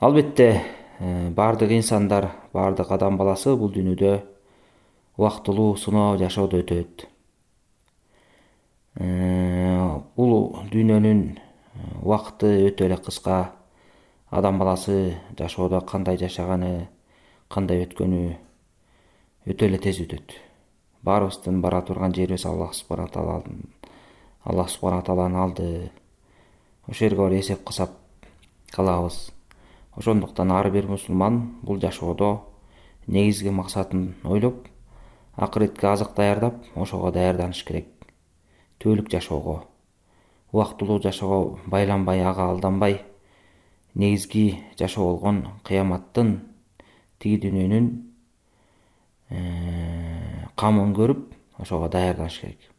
Албетте, бардык инсандар, бардык адам баласы бул дүйнөдө убактылуу сыноо жашоодо өтөт. Бул дүйнөнүн убакыты өтө эле кыска. Адам баласы жашоодо кандай жашаганы, кандай өткөнү өтө эле тез өтөт. Баарыбыздын бара турган жерибиз Аллах субхана тааланын алды. Ошол жерге барып эсеп кысап калабыз. Ошондуктан ар бир мусулман бул жашоодо негизги максатын ойлоп, акыретке азык даярдап, ошого даярданыш керек. Түбөлүк жашоого, убактылуу жашоого байланбай, ага алданбай, негизги жашоо болгон кыяматтын, тиги дүйнөнүн камын көрүп, ошого даярданыш керек.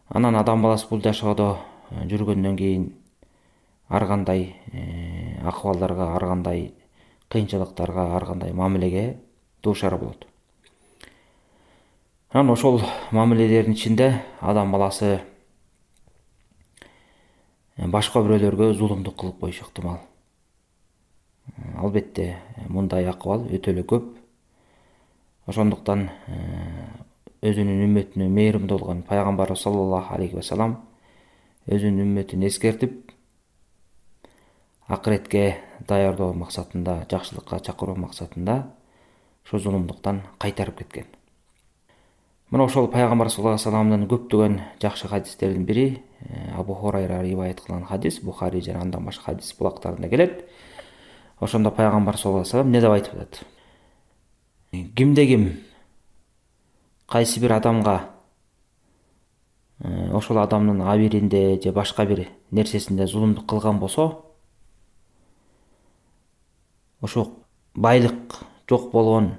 Анан адам баласы бул жашоодо жүргөндөн кийин ар кандай акыбалдарга, ар кандай кыйынчылыктарга, ар кандай мамилеге дуушар болот. Анан ошол мамилелердин ичинде адам баласы башка бирөөлөргө зулумдук кылып коюшу ыктымал. Албетте, мындай акыбал өтө эле көп. Ошондуктан өзүнүн үммөтүнө мээримдүү болгон пайгамбарыбыз саллаллаху алейхи вассалам өзүнүн үммөтүн эскертип, акыретке даярдоо максатында, жакшылыкка чакыруу максатында ошол зулумдуктан кайтарып кеткен. Мына ошол пайгамбар саллаллаху алейхи вассаламдын көптөгөн жакшы хадистеринин бири Абу Хурайра риваят кылган хадис, Бухари жана андан башка хадис булактарында келет. Ошондо пайгамбар саллаллаху алейхи вассалам эмне деп айтып атат? Кимде ким кайсы бир адамга ошол адамдын абиринде же башка бир нерсесинде зулумдук кылган болсо, ошо байлык жок болгон,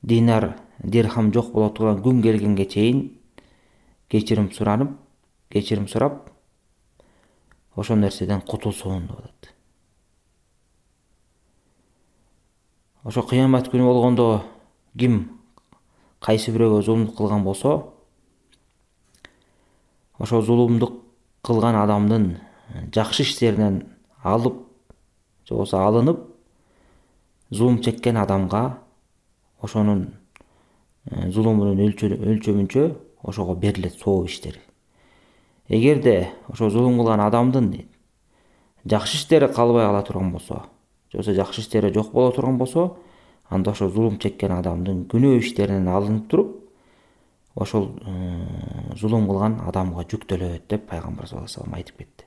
динар, дирхам жок боло турган күн келгенге чейин кечирим сурап, ошол нерседен кутулсун деп атат. Ошо кыямат күнү болгондо ким кайсы бирөөгө зулумдук кылган болсо, ошо зулумдук кылган адамдын жакшы иштеринен алып же болбосо алынып, зулум чеккен адамга ошонун зулумунун өлчөмүнчө ошого берилет сооп иштери. Эгерде ошо зулум кылган адамдын жакшы иштери калбай кала турган болсо, же болбосо жакшы иштери жок боло турган болсо, анда ошо зулум чеккен адамдын күнөө иштеринен алынып туруп, ошол зулум кылган адамга жүктөлөт деп пайгамбар саллаллаху алейхи вассалам айтып кетти.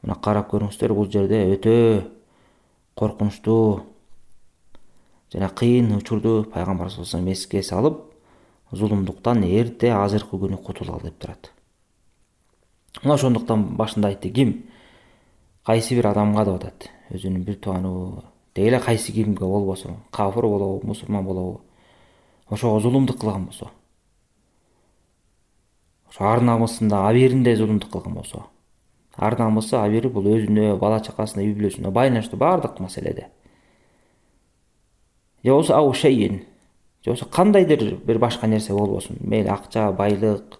Мына карап көрүңүздөр, бул жерде өтө коркунучтуу жана кыйын учурду пайгамбар саллаллаху алейхи вассалам эске салып, зулумдуктан эрте азыркы күнү кутулалы деп турат. Мына ошондуктан башында айтты, ким кайсы бир адамга деп атат, өзүнүн бир тууганы деги эле кайсы кимге болбосун, кафыр болобу, мусулман болобу, ошого зулумдук кылган болсо, ошо ар намысында, абийиринде зулумдук кылган болсо, ар намысы, абийири бул өзүнө, бала чакасына, үй бүлөсүнө байланыштуу баардык маселеде. Же болбосо ау шейин, же болбосо кандайдыр бир башка нерсе болбосун, мейли акча, байлык,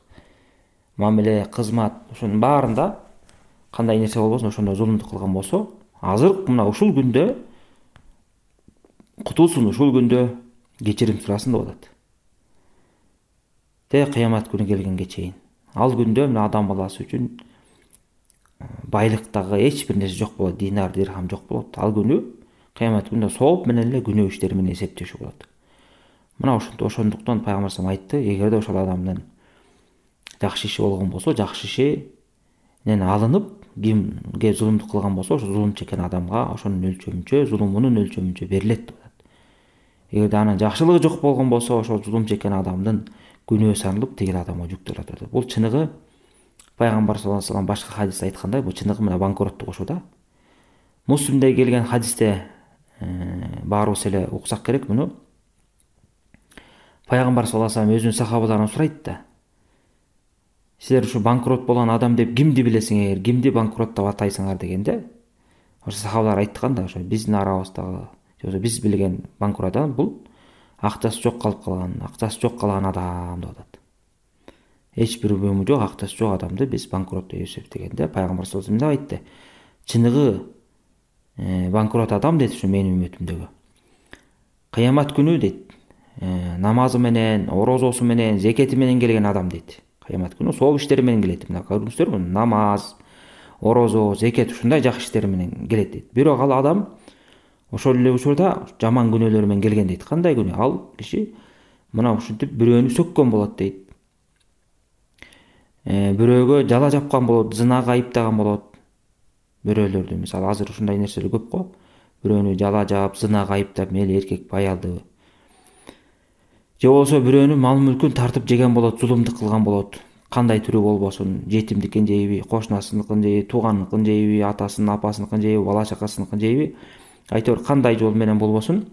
мамиле, кызмат, ошонун баарында кандай нерсе болбосун, ошондо зулумдук кылган болсо, азыр мына ушул күндө кутулсун, ушул күндө кечирим сурасын деп атат. Кыямат күнү келгенге чейин. Ал күндө мына адам баласы үчүн байлыктагы эч бир нерсе жок болот, динар, дирхам жок болот. Ал күнү кыямат күндө сооп менен эле күнөө иштери менен эсептешүү болот. Мына ошондуктан пайгамбар салам айтты, эгерде ошол адамдын жакшы иши болгон болсо, жакшы ишинен алынып, кимге зулумдук кылган болсо, ошо зулум чеккен адамга ошонун өлчөмүнчө, зулумунун өлчөмүнчө берилет деп атат. Эгерде анын жакшылыгы жок болгон болсо, ошол зулум чеккен адамдын күнөө саналып, тигил адамга жүктөлөт атат. Бул чыныгы пайгамбар саллаллаху алейхи вассалам башка хадисте айткандай, бул чыныгы мына банкротту кошууда. Муслимде келген хадисте баарыбыз эле уксак керек муну. Пайгамбар саллаллаху алейхи вассалам өзүнүн сахабаларынан сурайт да: силер ушу банкрот болгон адам деп кимди билесиңер, кимди банкрот деп атайсыңар дегенде, ошо сахабалар айткан да, ошо биздин арабыздагы, же болбосо биз билген банкрот адам бул акчасы жок калган адам деп атат. Эч бир буюму жок, акчасы жок адамды биз банкрот деп эсептегенде, пайгамбар саллаллаху алейхи вассалам айтты: чыныгы банкрот адам дейт ушу менин үммөтүмдөгү. Кыямат күнү дейт, намазы менен, орозосу менен, зекети менен келген адам дейт. Кыямат күнү сооп иштери менен келет. Мына көрдүңүздөрбү? Намаз, орозо, зекет ушундай жакшы иштери менен келет дейт. Бирок ал адам ошол эле учурда жаман күнөөлөр менен келген дейт. Кандай күнөө? Ал киши мына ушинтип бирөөнү сөккөн болот дейт. Бирөөгө жала жапкан болот, зынага айыптаган болот. Бирөөлөрдү, мисалы азыр ушундай нерселер көп го. Бирөөнү жала жаап, зынага айыптап, мейли эркек аялды. Же болбосо бирөөнүн мал мүлкүн тартып жеген болот, зулумдук кылган болот. Кандай түрү болбосун, жетимдикин жейби, кошунасыныкын жейби, тууганыныкын жейби, атасынын, апасыныкын жейби, бала чакасыныкын жейби, айтор кандай жол менен болбосун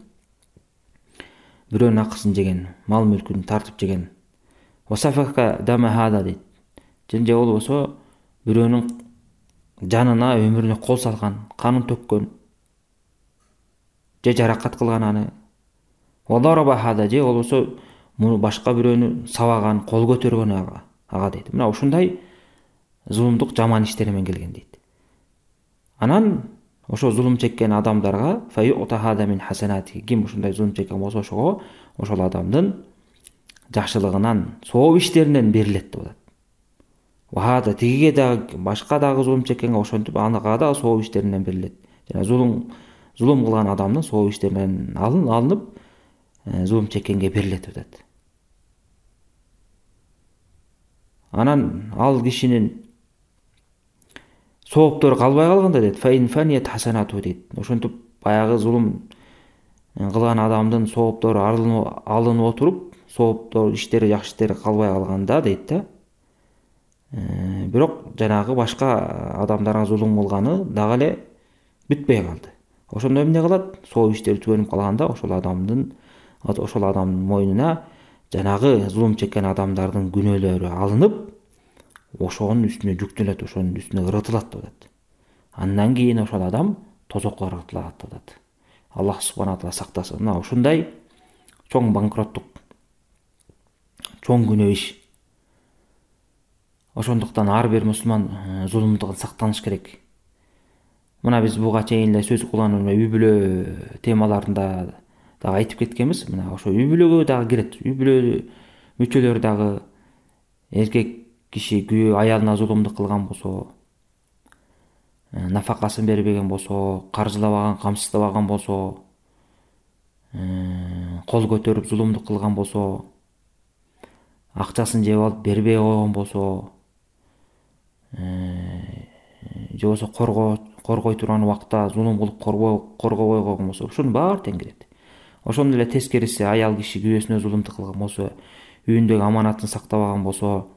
бирөөнүн акысын жеген, мал мүлкүн тартып жеген. Васафака дамахада дейт. Же болбосо бирөөнүн жанына, өмүрүнө кол салган, канын төккөн, же жаракат кылган аны. Вадарабахада же болбосо муну башка бирөөнү сабаган, кол көтөргөн ага дейт. Мына ушундай зулумдук жаман иштери менен келген дейт. Анан ошо зулум чеккен адамдарга ким ушундай зулум чеккен болсо ошого ошол адамдын жакшылыгынан, сооп иштеринен берилет деп атат. Вахада тигиге дагы, башка дагы зулум чеккенге ошентип ага да сооп иштеринен берилет. Жана зулум кылган адамдын сооп иштеринен алынып, зулум чеккенге берилет деп атат. Анан ал кишинин сооптору калбай калганда дейт, фаин фаният хасанату дейт. Ошентип баягы зулум кылган адамдын сооптору алынып отуруп, сооптор иштери, жакшы иштери калбай калганда дейт да. Бирок жанагы башка адамдарга зулум кылганы дагы эле бүтпөй калды. Ошондо эмне кылат? Сооп иштери түгөнүп калганда ошол адамдын мойнуна жанагы зулум чеккен адамдардын күнөөлөрү алынып, ошонун үстүнө жүктөлөт, ошонун үстүнө ыргытылат деп атат. Андан кийин ошол адам тозокко ыргытылат деп атат. Аллах субхана таала сактасын. Мына ушундай чоң банкроттук, чоң күнөө иш. Ошондуктан ар бир мусулман зулумдуктан сактаныш керек. Мына биз буга чейин эле сөз кылган үй бүлө темаларында дагы айтып кеткенбиз. Мына ошо үй бүлөгө дагы кирет. Үй бүлө мүчөлөрү дагы эркек киши күйөө аялына зулумдук кылган болсо, нафакасын бербеген болсо, каржылабаган, камсыздабаган болсо, кол көтөрүп зулумдук кылган болсо, акчасын жеп алып бербей койгон болсо, же болбосо коргой турган убакта зулум кылып коргобой койгон болсо, ушунун баары тең кирет. Ошондой эле тескериси, аял киши күйөөсүнө зулумдук кылган болсо, үйүндөгү аманатын сактабаган болсо,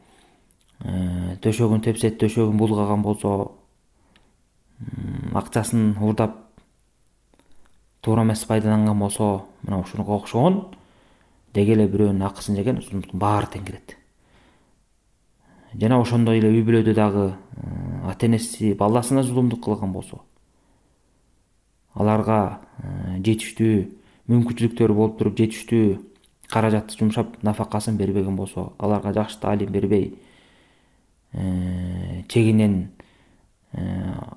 төшөгүн тепсет, төшөгүн булгаган болсо, акчасын уурдап туура эмес пайдаланган болсо, мына ушунга окшогон деги эле бирөөнүн акысын жеген зулумдуктун баары тең кирет. Жана ошондой эле үй бүлөдө дагы ата энеси баласына зулумдук кылган болсо, аларга жетиштүү мүмкүнчүлүктөрү болуп туруп жетиштүү каражатты жумшап нафакасын бербеген болсо, аларга жакшы таалим бербей, чегинен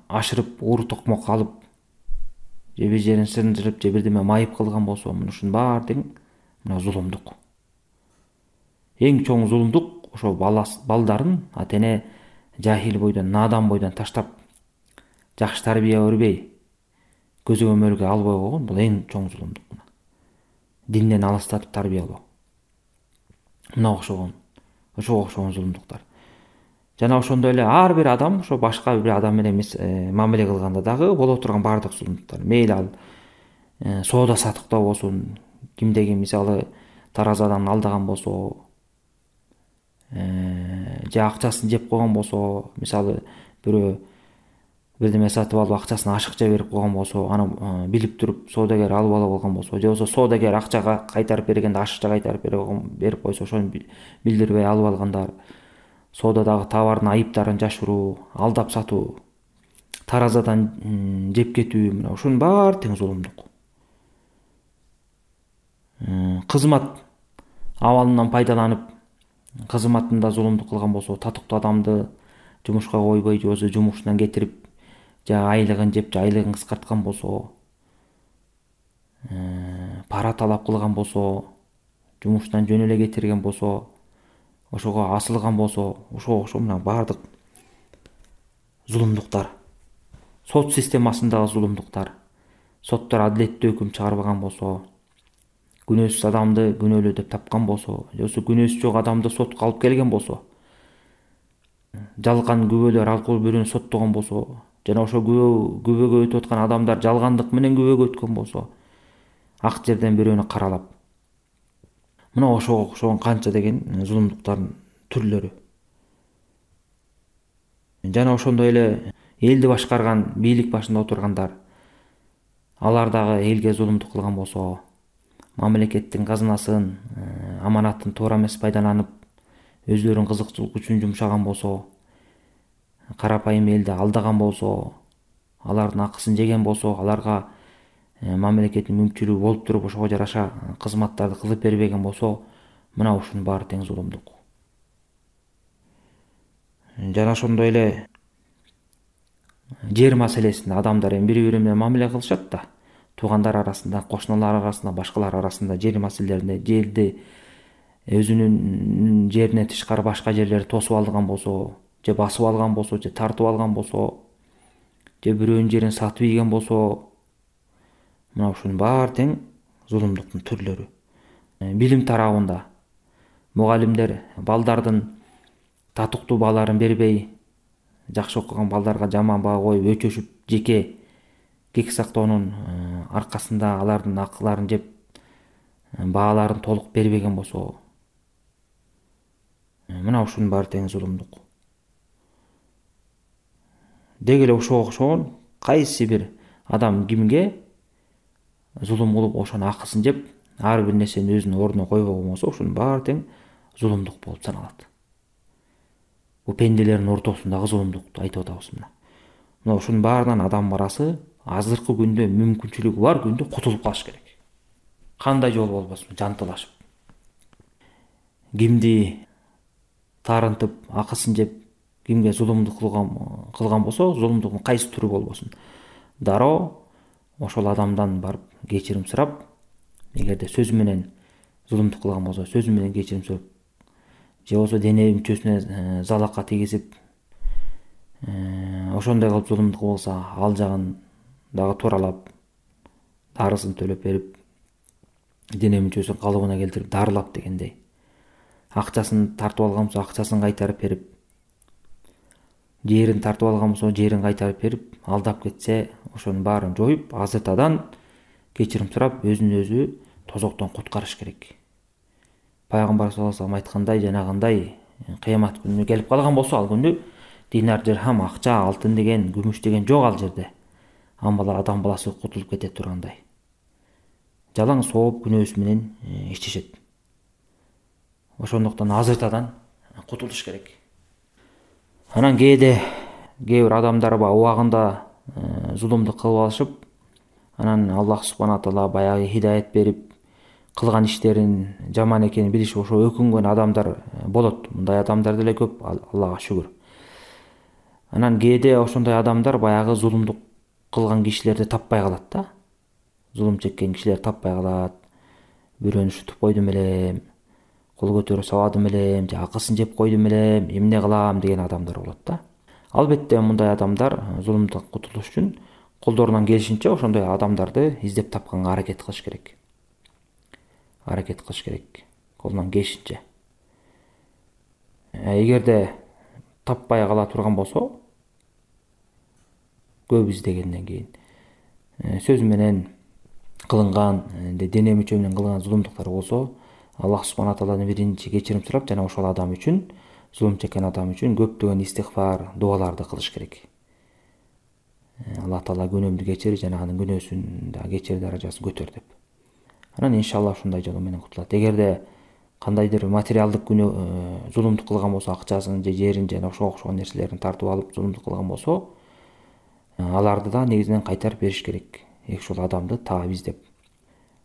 ашырып, уур токмок алып, же бир жерин сындырып, же бирдеме майып кылган болсо, мунушунун баары тең мына зулумдук. Эң чоң зулумдук ошо балдарын ата эне жахил бойдон, надан бойдон таштап, жакшы тарбия бербей, көзү көмөлгө албай койгон, бул эң чоң зулумдук. Динден алыстатып тарбиялоо. Мына ошого окшогон зулумдуктар. Жана ошондой эле ар бир адам ошо башка бир адам менен мамиле кылганда дагы боло турган баардык зулумдуктар. Мейли ал соода сатыкта болсун, кимдеги мисалы таразадан алдаган болсо, же акчасын жеп койгон болсо, мисалы бирөө бирдеме сатып алып акчасын ашыкча берип койгон болсо, аны билип туруп соодагер алып ала болгон болсо, же болбосо соодагер акчага кайтарып бергенде ашыкча кайтарып берип койсо, ошону билдирбей алып алгандар, соодадагы товардын айыптарын жашыруу, алдап сатуу, таразадан жеп кетүү, мына ушунун баары тең зулумдук. Кызмат абалынан пайдаланып, кызматында зулумдук кылган болсо, татыктуу адамды жумушка койбой, же болбосо жумушунан кетирип, же айлыгын жеп же айлыгын кыскарткан болсо, пара талап кылган болсо, жумуштан жөн эле кетирген болсо, ошого асылган болсо, ошого окшоо мына баардык зулумдуктар, сот системасындагы зулумдуктар, соттор адилеттүү өкүм чыгарбаган болсо, күнөөсүз адамды күнөөлүү деп тапкан болсо, же болбосо күнөөсү жок адамды сотко алып келген болсо, жалган күбөлөр аркылуу бирөөнү соттогон болсо, жана ошо күбөгө өтүп аткан адамдар жалгандык менен күбөгө өткөн болсо, ак жерден бирөөнү каралап, мына ошого окшогон канча деген зулумдуктардын түрлөрү. Жана ошондой эле элди башкарган бийлик башында отургандар, алар дагы элге зулумдук кылган болсо, мамлекеттин казынасын, аманатын туура эмес пайдаланып, өздөрүнүн кызыкчылык үчүн жумшаган болсо, карапайым элди алдаган болсо, алардын акысын жеген болсо, аларга мамлекеттин мүмкүнчүлүгү болуп туруп ошого жараша кызматтарды кылып бербеген болсо, мына ушунун баары тең зулумдук. Жана ошондой эле жер маселесинде адамдар эми бири менен мамиле кылышат да. Туугандар арасында, кошуналар арасында, башкалар арасында жер маселелеринде жерди өзүнүн жеринен тышкары башка жерлерди тосуп алган болсо, же басып алган болсо, же тартып алган болсо, же бирөөнүн жерин сатып ийген болсо, мына ушунун баары тең зулумдуктун түрлөрү. Билим тарабында мугалимдер балдардын татыктуу бааларын бербей, жакшы окуган балдарга жаман баа коюп өчөшүп, жеке кек сактоонун аркасында алардын акыларын жеп, бааларын толук бербеген болсо, мына ушунун баары тең зулумдук. Деги эле ошого окшогон кайсы бир адам кимге зулум кылып, ошонун акысын жеп, ар бир нерсени өзүнүн ордуна койбогон болсо, ушунун баары тең зулумдук болуп саналат. Бул пенделердин ортосундагы зулумдукту айтып атабыз мына. Мына ушунун баарынан адам барасы азыркы күндө мүмкүнчүлүгү бар күндө кутулуп калыш керек. Кандай жол болбосун, жантылашып. Кимди тарынтып, акысын жеп, кимге зулумдук кылган болсо, зулумдуктун кайсы түрү болбосун, дароо ошол адамдан барып кечирим сурап, эгерде сөзү менен зулумдук кылган болсо, сөзү менен кечирим сурап, же болбосо дене мүчөсүнө залака тийгизип, ошондой кылып зулумдук болсо, ал жагын дагы тууралап, дарысын төлөп берип, дене мүчөсүн калыбына келтирип, дарылап дегендей. Акчасын тартып алган болсо, акчасын кайтарып берип, жерин тартып алган болсо, жерин кайтарып берип, алдап кетсе, ошонун баарын жоюп, азыртадан кечирим сурап, өзүн өзү тозоктон куткарыш керек. Пайгамбар саллаллаху алейхи вассалам айткандай, жанагындай кыямат күнүнө келип калган болсо, ал күндү динар, дирхам, акча, алтын деген, күмүш деген жок ал жерде. Амбала адам баласы кутулуп кете тургандай. Жалаң сооп күнөөсү менен иштешет. Ошондуктан азыртадан кутулуш керек. Анан кээ бир адамдар убагында зулумдук кылып алышып, анан Аллах субхана таала баягы хидаят берип, кылган иштерин жаман экенин билишип, ошо өкүнгөн адамдар болот. Мындай адамдар деле көп, Аллага шүгүр. Анан кээде ошондой адамдар баягы зулумдук кылган кишилерди таппай калат да. Зулум чеккен кишилер таппай калат. Бирөөнү шутуп койдум элем, кол көтөрө сабадым элем, же акысын жеп койдум элем, эмне кылам деген адамдар болот да. Албетте мындай адамдар зулумдуктан кутулуш үчүн колдорунан келишинче ошондой адамдарды издеп тапканга аракет кылыш керек. Колунан келишинче. Эгерде таппай кала турган болсо, көп издегенден кийин сөз менен кылынган, дене мүчө менен кылган зулумдуктар болсо, Аллах субхана тааладан биринчи кечирим сурап, жана ошол адам үчүн, зулум чеккен адам үчүн көптөгөн истигфар, дуаларды кылыш керек. Аллах таала күнөөмдү кечир, жана анын күнөөсүн да кечир, даражасын көтөр деп. Анан иншалла ушундай жолу менен кутулат. Эгерде кандайдыр материалдык зулумдук кылган болсо, акчасын же жерин жана ошого окшогон нерселерин тартып алып зулумдук кылган болсо, аларды да негизинен кайтарып бериш керек. Ошол адамды таап издеп.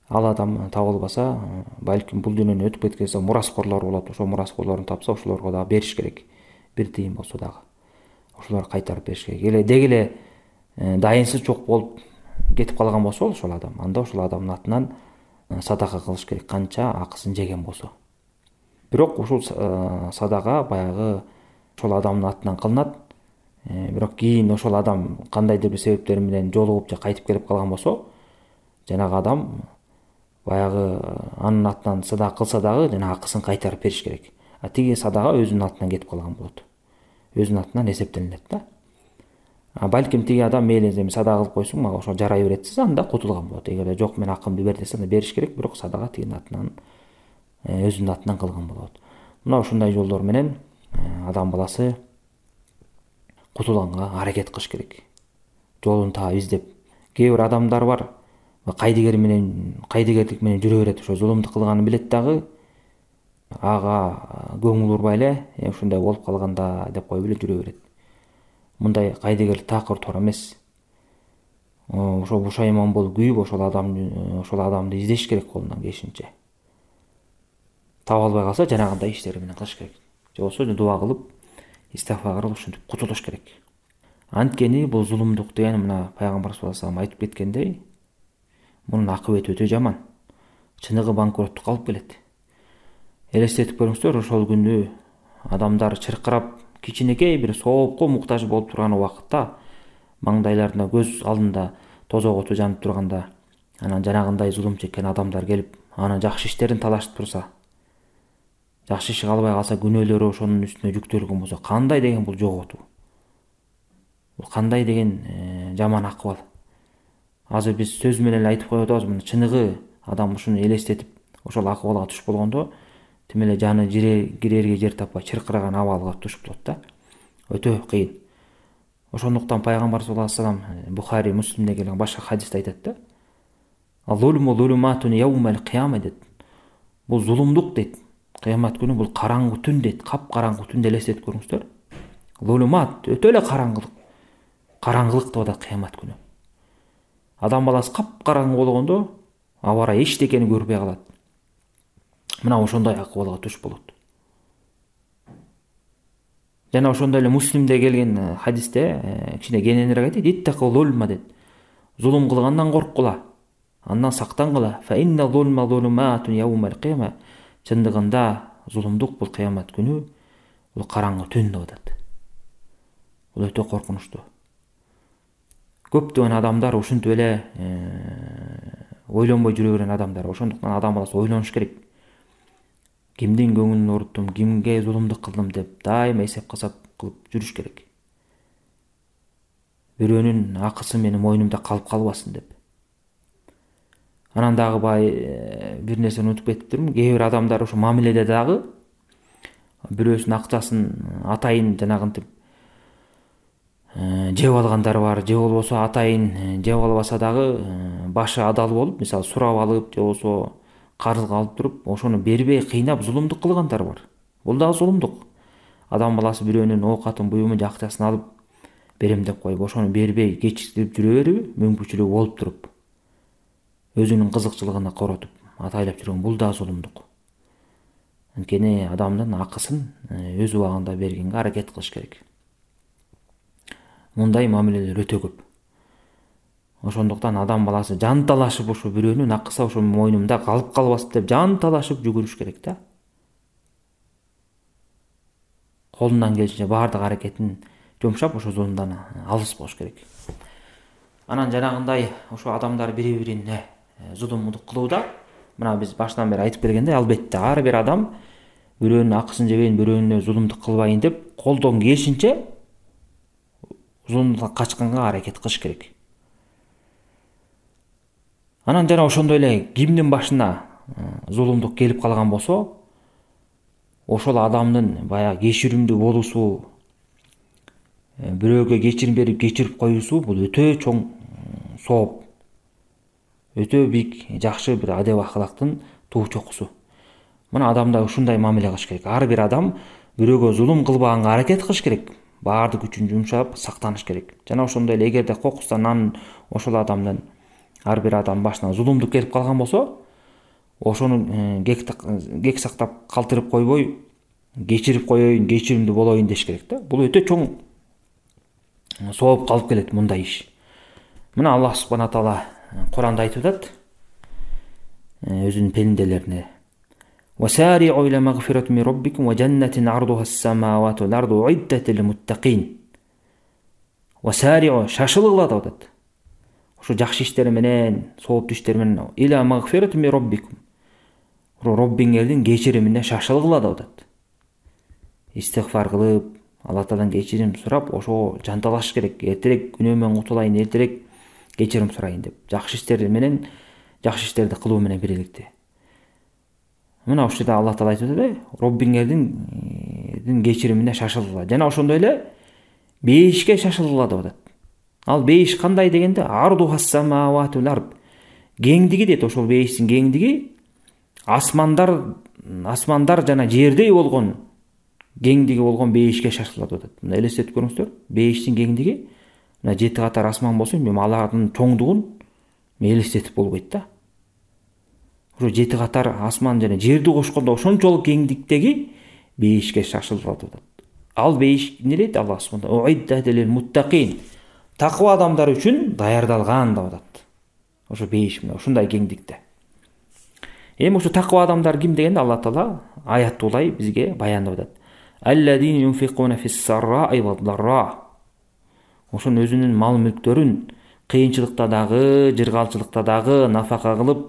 Ал адам табылбаса, балким бул дүйнөнү өтүп кеткенсе мураскорлор болот. Ошол мураскорлорун тапса, ошолорго дагы бериш керек. Бир тыйын болсо дагы. Ошолорго кайтарып бериш керек. Деги эле дайынсыз чок болуп кетип калган болсо ошол адам, анда ошол адамдын атынан садака кылыш керек, канча акысын жеген болсо. Бирок ушул садака баягы ошол адамдын атынан кылынат. Бирок кийин ошол адам кандайдыр бир себептер менен жолугуп же кайтып келип калган болсо, жанагы адам баягы анын атынан садака кылса дагы жана акысын кайтарып бериш керек. А тиги садака өзүнүн атынан кетип калган болот. Өзүнүн атынан эсептелинет да. Балким тиги адам мейли садака кылып койсун, мага ошол жарай берет десе, анда кутулган болот. Эгерде жок, мен акымды бер десе, анда бериш керек, бирок садака тигинин атынан, өзүнүн атынан кылган болот. Мына ушундай жолдор менен адам баласы кутулганга аракет кылыш керек. Жолун таап издеп. Кээ бир адамдар бар, кайдыгерлик менен жүрө берет, ошо зулумду кылганын билет дагы, ага көңүл бурбай эле, ушундай болуп калганда деп коюп эле жүрө берет. Мындай кайдыгерлик такыр туура эмес. Ошо бушайман болуп күйүп, ошол адамды издеш керек колунан келишинче. Таба албай калса, жанагындай иштери менен кылыш керек. Же болбосо дуба кылып, истигфар кылып ушинтип кутулуш керек. Анткени бул зулумдук деген мына пайгамбар саллаллаху алейхи вассалам айтып кеткендей, мунун акыбети өтө жаман. Чыныгы банкроттукка алып келет. Элестетип көрүңүздөр, ошол күнү адамдар чыркырап, кичинекей бир соопко муктаж болуп турган убакытта, маңдайларында, көз алдында тозок оту жанып турганда, анан жанагындай зулум чеккен адамдар келип, анын жакшы иштерин талашып турса, жакшы иши калбай калса, күнөөлөрү ошонун үстүнө жүктөлгөн болсо, кандай деген бул жоготуу? Бул кандай деген жаман акыбал? Азыр биз сөз менен эле айтып коюп атабыз, чыныгы адам ушуну элестетип, ошол акыбалга туш болгондо, тим эле жаны кирерге жер таппай чыркыраган абалга туш болот да. Өтө кыйын. Ошондуктан пайгамбар саллаллаху алейхи вассалам Бухари, Муслимде келген башка хадисте айтат да. Ал-зулму зулуматун яумал кыяма дейт. Бул зулумдук дейт. Кыямат күнү бул караңгы түн дейт. Кап-караңгы түндү элестетип көрүңүздөр. Зулумат өтө эле караңгылык. Караңгылык деп атат кыямат күнү. Адам баласы кап-караңгы болгондо, абара эчтекени көрбөй калат. Мына ошондой акыбалга туш болот. Жана ошондой эле Муслимде келген хадисте кичине кененирээк айтат, иттакыл зулма дейт. Зулум кылгандан корккула, андан сактангыла. Фа инна зулма зулуматун яумал кыяма. Чындыгында зулумдук бул кыямат күнү, бул караңгы түн деп атат. Бул өтө коркунучтуу. Көптөгөн адамдар ушинтип эле ойлонбой жүрө берген адамдар. Ошондуктан адам баласы ойлонуш керек. Кимдин көңүлүн ооруттум, кимге зулумдук кылдым деп дайыма эсеп касап кылып жүрүш керек. Бирөөнүн акысы менин мойнумда калып калбасын деп. Анан дагы бир нерсени унутуп кетиптирмин. Кээ бир адамдар ошо мамиледе дагы бирөөсүнүн акчасын атайын жанагынтип жеп алгандар бар, же болбосо атайын жеп албаса дагы башы адал болуп, мисалы сурап алып, же болбосо карызга алып туруп, ошону бербей кыйнап зулумдук кылгандар бар. Бул дагы зулумдук. Адам баласы бирөөнүн оокатын, буюмун, акчасын алып берем деп коюп, ошону бербей кечиктирип жүрө бериби, мүмкүнчүлүгү болуп туруп, өзүнүн кызыкчылыгына коротуп атайлап жүргөн, бул дагы зулумдук. Анткени адамдын акысын өз убагында бергенге аракет кылыш керек. Мындай мамилелер өтө көп. Ошондуктан адам баласы жан талашып ошо бирөөнүн акысы ошо мойнумда калып калбасын деп жан талашып жүгүрүш керек да. Колунан келишинче баардык аракетин жумшап ошо зулумдан алыс болуш керек. Анан жанагындай ошо адамдар бири-бирине зулумдук кылууда, мына биз башынан бери айтып келгендей, албетте ар бир адам бирөөнүн акысын жебейин, бирөөнүнө зулумдук кылбайын деп колдон келишинче зулумдуктан качканга аракет кылыш керек. Анан жана ошондой эле кимдин башына зулумдук келип калган болсо, ошол адамдын баягы кечиримдүү болуусу, бирөөгө кечирим берип кечирип коюусу бул өтө чоң сооп. Өтө бийик, жакшы бир адеп акылактын туу чокусу. Мына адамдар ушундай мамиле кылыш керек. Ар бир адам бирөөгө зулум кылбаганга аракет кылыш керек. Баардык күчүн жумшап сактаныш керек. Жана ошондой эле эгерде кокустан ошол адамдын ар бир адам башына зулумдук келип калган болсо, ошону кек сактап калтырып койбой, кечирип коеюн, кечиримдүү болоюн деш керек да. Бул өтө чоң сооп калып келет мындай иш. Мына Аллах субхана таала Куранда айтып атат өзүнүн перинделерине: وسارعوا إلى مغفرة من ربكم وجنة عرضها السماوات والأرض أعدت للمتقين. وسارعوا шашылгыла деп атат. Ошо жакшы иштер менен, сооптуу иштер менен إلى مغفرة من ربكم. Роббиңердин кечиримине шашылгыла деп атат. Истигфар кылып, Алла Тааладан кечирим сурап, ошо жанталаш керек. Эртерээк күнөөмөн кутулайын, эртерээк кечирим сурайын деп. Жакшы иштер менен, жакшы иштерди кылуу менен биреликте. Мына ошол жерде Алла Таала айтып атат, Роббиңердин кечиримине шашылгыла. Жана ошондой эле бейишке шашылгыла деп атат. Ал бейиш кандай дегенде, ардухас самаватул ард. Кеңдиги дейт, ошол бейиштин кеңдиги асмандар жана жердей болгон кеңдиги болгон бейишке шашылат деп атат. Мына элестетип көрүңүздөр. Бейиштин кеңдиги мына 7 катар асман болсо, мен алардын чоңдугун элестетип болбойт да. Ошо 7 катар асман жана жерди кошкондо ошончолук кеңдиктеги бейишке шашылат деп атат. Ал бейиш эмне дейт? Аллах субхана уиддатил муттакин. Таква адамдар үчүн даярдалган деп атат. Ошо бейиш мына ушундай кеңдикте. Эми ошо таква адамдар ким дегенде Алла Таала аяттуулай бизге баяндап атат. Алладин юнфикуна фис-сарраи вад-дарра. Ошон өзүнүн мал мүлктөрүн кыйынчылыкта дагы, жыргалчылыкта дагы нафака кылып,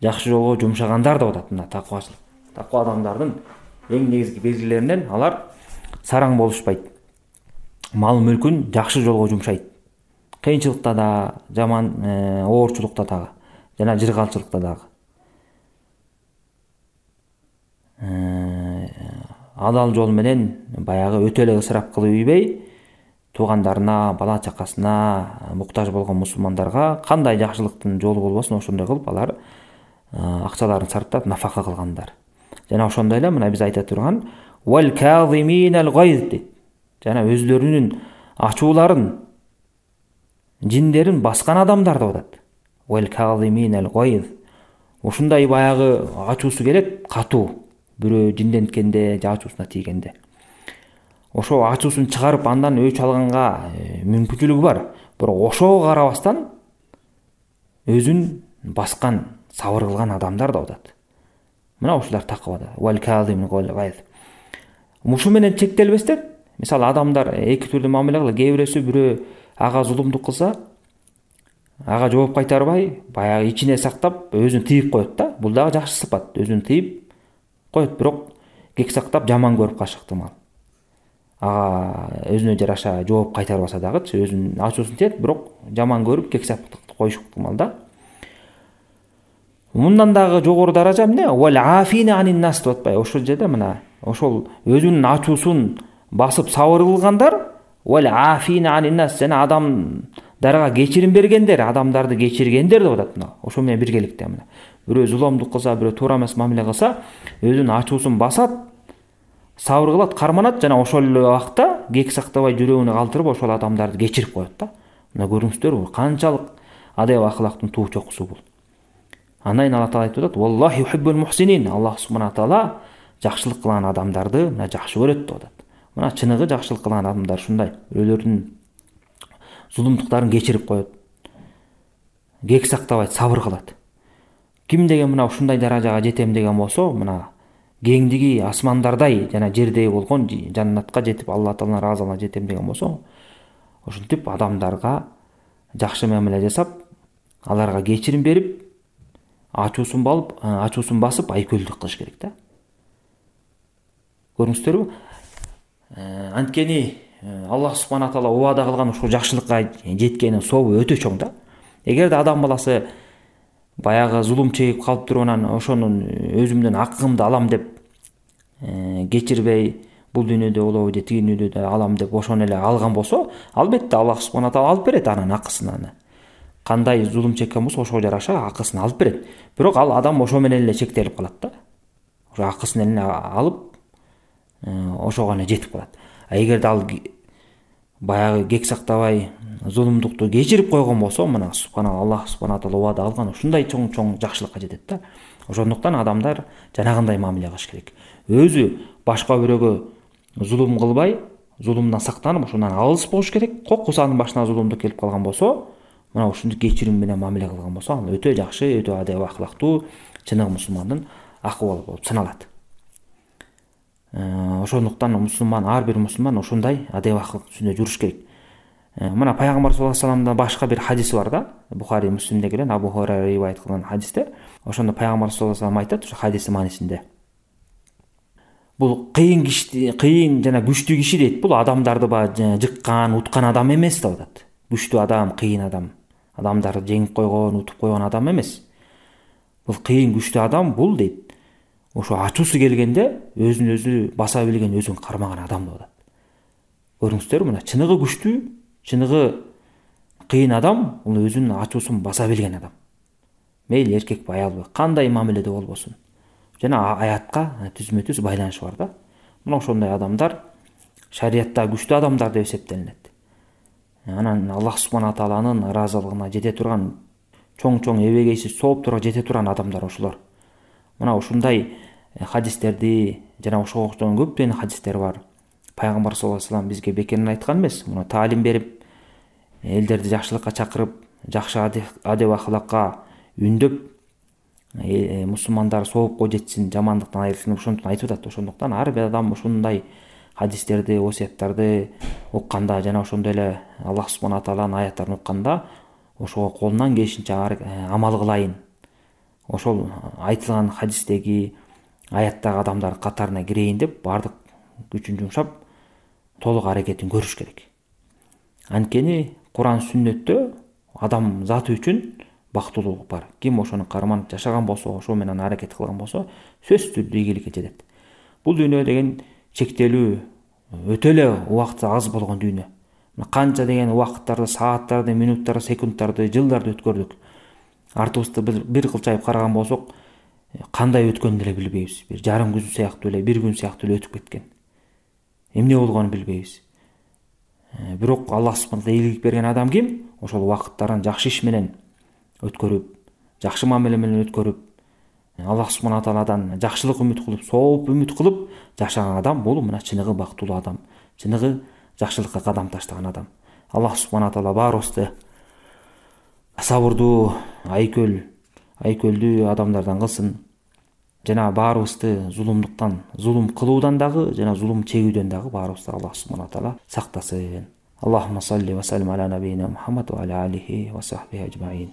жакшы жолго жумшагандар деп атат. Мына таквачылык. Таква адамдардын эң негизги белгилеринен алар сараң болушпайт. Мал мүлкүн жакшы жолго жумшайт. Кыйынчылыкта да, жаман оорчулукта дагы, жана жыргалчылыкта дагы. Адал жол менен баягы өтө эле ысырап кылып ийбей, туугандарына, бала чакасына, муктаж болгон мусулмандарга кандай жакшылыктын жолу болбосун ошондой кылып алар акчаларын сарптап нафака кылгандар. Жана ошондой эле мына биз айта турган вал казиминал гайз дейт. Жана өзлөрүнүн ачууларын, жиндерин баскан адамдар деп атат. Вал казиминал гайз. Ушундай баягы ачуусу келет, катуу. Бирөө жинденткенде, же ачуусуна тийгенде. Ошо ачуусун чыгарып андан өч алганга мүмкүнчүлүгү бар. Бирок ошого карабастан өзүн баскан, сабыр кылган адамдар деп атат. Мына ушулар таквада. Вал казимин гайз. Мушу менен чектелбестен, мисалы адамдар эки түрдүү мамиле кылат. Кээ бирөөсү бирөө ага зулумдук кылса, ага жооп кайтарбай, баягы ичине сактап, өзүн тыйып коет да. Бул дагы жакшы сыпат. Өзүн тыйып коет, бирок кек сактап жаман көрүп калышы ыктымал. Ага өзүнө жараша жооп кайтарбаса дагы, өзүнүн ачуусун тиет, бирок жаман көрүп кек сактап коюш ыктымал да. Мындан дагы жогору даража эмне? Вал афина анин нас деп атпайбы? Ошол жерде мына ошол өзүнүн ачуусун басып сабыр кылгандар, вал афина анин нас, жана адамдарга кечирим бергендер, адамдарды кечиргендер деп атат. Мына ошо менен биргеликте мына. Бирөө зулумдук кылса, бирөө туура эмес мамиле кылса, өзүнүн ачуусун басат, сабыр кылат, карманат, жана ошол эле убакта кек сактабай жүрөгүнө калтырып ошол адамдарды кечирип коет да. Мына көрүңүздөр, канчалык адеп акылактын туу чокусу бул. Андан Алла Таала айтып атат: "Валлахи юхиббул мухсинин." Аллах субхана таала жакшылык кылган адамдарды мына жакшы көрөт деп атат. Мына чыныгы жакшылык кылган адамдар ушундай, бирөөлөрдүн зулумдуктарын кечирип коет. Кек сактабайт, сабыр кылат. Ким деген мына ушундай даражага жетем деген болсо, мына кеңдиги асмандардай жана жердей болгон жаннатка жетип, Алла Тааланын ыраазылыгына жетем деген болсо, ошентип адамдарга жакшы мамиле жасап, аларга кечирим берип, ачуусун басып, айкөлдүк кылыш керек да. Көрүңүздөрбү? Анткени Аллах субхана таала убада кылган ушул жакшылыкка жеткенин сообу өтө чоң да. Эгерде адам баласы баягы зулум чегип калып турганан ошонун өзүмдөн акыгымды алам деп кечирбей, бул дүйнөдө болобу, тиги дүйнөдө алам деп ошону эле алган болсо, албетте Аллах субхана таала алып берет анын акысын. Кандай зулум чеккен болсо ошого жараша акысын алып берет. Бирок ал адам ошо менен эле чектелип калат да. Ошо акысын эле алып ошого гана жетип калат. А эгерде ал баягы кек сактабай, зулумдукту кечирип койгон болсо, мына Аллах субхана таала убада алган ушундай чоң жакшылыкка жетет да. Ошондуктан адамдар жанагындай мамиле кылыш керек. Өзү башка бирөөгө зулум кылбай, зулумдан сактанып, ошондон алыс болуш керек. Кокусанын башына зулумдук келип калган болсо, мына ушундук кечирим менен мамиле кылган болсо, ал өтө жакшы, өтө адеп акылактуу чыныгы мусулмандын акыбалы болуп саналат. Ошондуктан мусулман, ар бир мусулман ушундай адеп акылык түзүндө жүрүш керек. Мына пайгамбар саллаллаху алейхи вассаламда башка бир хадиси бар да, Бухари, Муслимде келген, Абу Хурайра риваят кылган хадисте. Ошондо пайгамбар саллаллаху алейхи вассалам айтат, ушу хадистин маанисинде. Бул кыйын жана күчтүү киши дейт. Бул адамдарды жыккан, уткан адам эмес да атат. Күчтүү адам, кыйын адам, адамдарды жеңип койгон, утуп койгон адам эмес. Бул кыйын күчтүү адам бул дейт. Ошо ачуусу келгенде өзүн өзү баса билген, өзүн кармаган адам деп атат. Көрүңүздөр, мына чыныгы күчтүү, чыныгы кыйын адам бул өзүнүн ачуусун баса билген адам. Мейли эркекпи, аялбы, кандай мамиледе болбосун. Жана аятка түзмө-түз байланышы бар да. Мына ошондой адамдар шариятта күчтүү адамдар деп эсептелинет. Анан Аллах субхана тааланын ыраазылыгына жете турган, чоң эбегейсиз сооптурга жете турган адамдар ошолор. Мына ушундай хадистерди жана ошого окшогон көптөгөн хадистер бар. Пайгамбар саллаллаху алейхи вассалам бизге бекеринен айткан эмес. Муну таалим берип, элдерди жакшылыкка чакырып, жакшы адеп акылакка үндөп, мусулмандар соопко жетсин, жамандыктан айрылсын, ошондон айтып атат. Ошондуктан ар бир адам ушундай хадистерди, осияттарды укканда жана ошондой эле Аллах субхана тааланын аяттарын укканда ошого колунан келишинче амал кылайын. Ошол айтылган хадистеги, аяттагы адамдар катарына кирейин деп бардык күчүн жумшап толук аракетин көрүш керек. Анткени Куран сүннөттө адам заты үчүн бактылуулук бар. Ким ошону карманып жашаган болсо, ошо менен аракет кылган болсо, сөзсүз түрдө ийгиликке жетет. Бул дүйнө деген чектелүү, өтө эле убакыты аз болгон дүйнө. Канча деген убакыттарды, сааттарды, минуттарды, секундтарды, жылдарды өткөрдүк. Артыбызды бир кылчайып караган болсок, кандай өткөнүн деле билбейбиз. Бир жарым күн сыяктуу эле, бир күн сыяктуу эле өтүп кеткен. Эмне болгонун билбейбиз. Бирок Аллах субхана ийгилик берген адам ким? Ошол убакыттарын жакшы иш менен өткөрүп, жакшы мамиле менен өткөрүп, Аллах субхана тааладан жакшылык үмүт кылып, сооп үмүт кылып жашаган адам бул мына чыныгы бактылуу адам, чыныгы жакшылыкка кадам таштаган адам. Аллах субхана таала баарыбызды сабырдуу, айкөлдүү адамдардан кылсын. Жана баарыбызды зулум кылуудан дагы, жана зулум чегүүдөн дагы баарыбызды Аллах субхана таала сактасын. Аллахумма салли ва саллим аля набийина Мухаммад ва аля алихи ва сахбихи ажмаин.